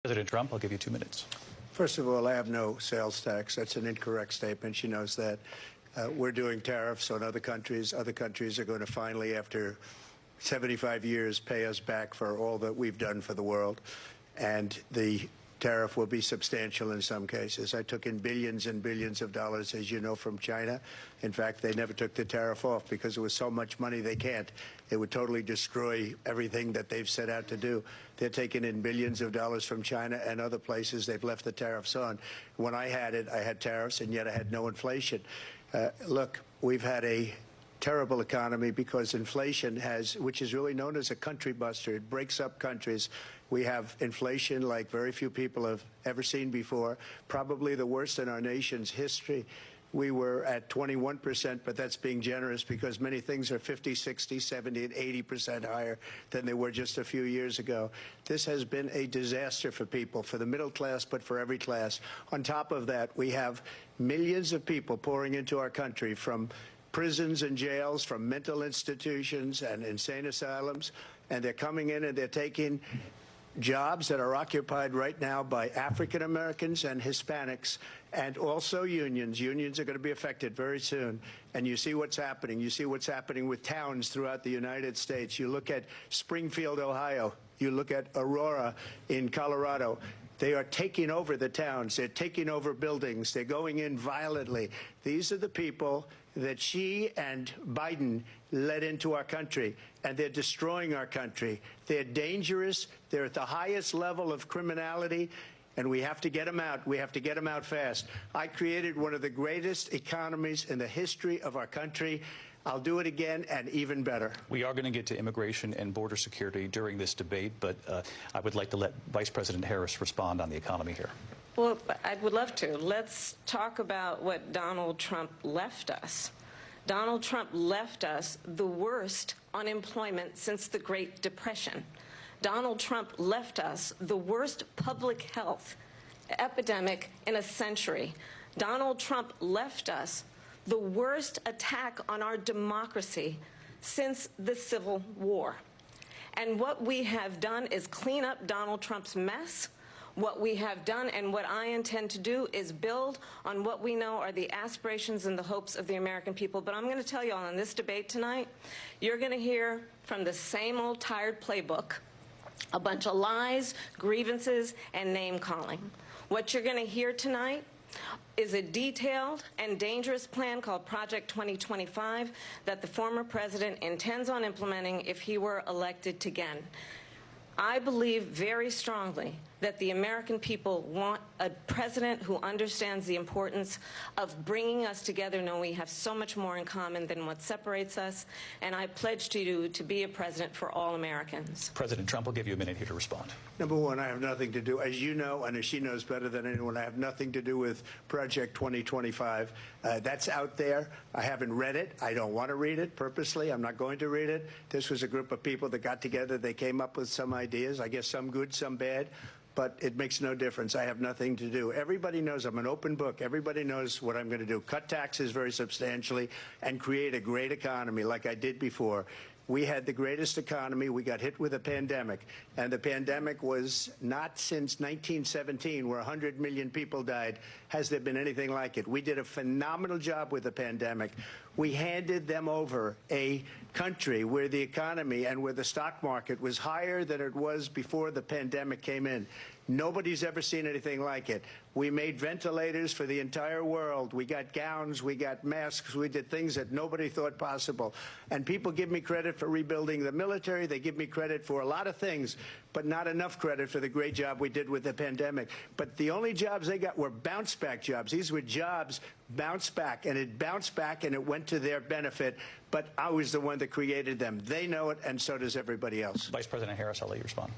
President Trump, I'll give you 2 minutes. First of all, I have no sales tax. That's an incorrect statement. She knows that. We're doing tariffs on other countries. Other countries are going to finally, after 75 years, pay us back for all that we've done for the world. And the tariff will be substantial in some cases. I took in billions and billions of dollars, as you know, from China. In fact, they never took the tariff off because it was so much money they can't. It would totally destroy everything that they've set out to do. They're taking in billions of dollars from China and other places. They've left the tariffs on. When I had it, I had tariffs, and yet I had no inflation. Look, we've had a terrible economy because inflation has, which is really known as a country buster. It breaks up countries. We have inflation like very few people have ever seen before, probably the worst in our nation's history. We were at 21%, but that's being generous because many things are 50, 60, 70, and 80% higher than they were just a few years ago. This has been a disaster for people, for the middle class, but for every class. On top of that, we have millions of people pouring into our country from prisons and jails, from mental institutions and insane asylums, and they're coming in and they're taking jobs that are occupied right now by African Americans and Hispanics, and also unions. Unions are going to be affected very soon. And you see what's happening. You see what's happening with towns throughout the United States. You look at Springfield, Ohio. You look at Aurora in Colorado. They are taking over the towns. They're taking over buildings. They're going in violently. These are the people that Xi and Biden led into our country, and they're destroying our country. They're dangerous. They're at the highest level of criminality, and we have to get them out. We have to get them out fast. I created one of the greatest economies in the history of our country. I'll do it again and even better. We are going to get to immigration and border security during this debate, but I would like to let Vice President Harris respond on the economy here. Well, I would love to. Let's talk about what Donald Trump left us. Donald Trump left us the worst unemployment since the Great Depression. Donald Trump left us the worst public health epidemic in a century. Donald Trump left us the worst attack on our democracy since the Civil War. And what we have done is clean up Donald Trump's mess. What we have done and what I intend to do is build on what we know are the aspirations and the hopes of the American people. But I'm going to tell you all in this debate tonight, you're going to hear from the same old tired playbook, a bunch of lies, grievances, and name-calling. What you're going to hear tonight is a detailed and dangerous plan called Project 2025 that the former president intends on implementing if he were elected again. I believe very strongly that the American people want a president who understands the importance of bringing us together, knowing we have so much more in common than what separates us. And I pledge to you to be a president for all Americans. President Trump, will give you a minute here to respond. Number one, I have nothing to do, as you know, and as she knows better than anyone, I have nothing to do with Project 2025. That's out there. I haven't read it. I don't want to read it purposely. I'm not going to read it. This was a group of people that got together. They came up with some ideas, I guess some good, some bad. But it makes no difference. I have nothing to do. Everybody knows I'm an open book. Everybody knows what I'm going to do. Cut taxes very substantially and create a great economy like I did before. We had the greatest economy. We got hit with a pandemic. And the pandemic was not since 1917, where 100 million people died, has there been anything like it. We did a phenomenal job with the pandemic. We handed them over a country where the economy and where the stock market was higher than it was before the pandemic came in. Nobody's ever seen anything like it. We made ventilators for the entire world. We got gowns. We got masks. We did things that nobody thought possible. And people give me credit for rebuilding the military. They give me credit for a lot of things, but not enough credit for the great job we did with the pandemic. But the only jobs they got were bounce-back jobs. These were jobs bounced back, and it bounced back, and it went to their benefit. But I was the one that created them. They know it, and so does everybody else. Vice President Harris, I'll let you respond.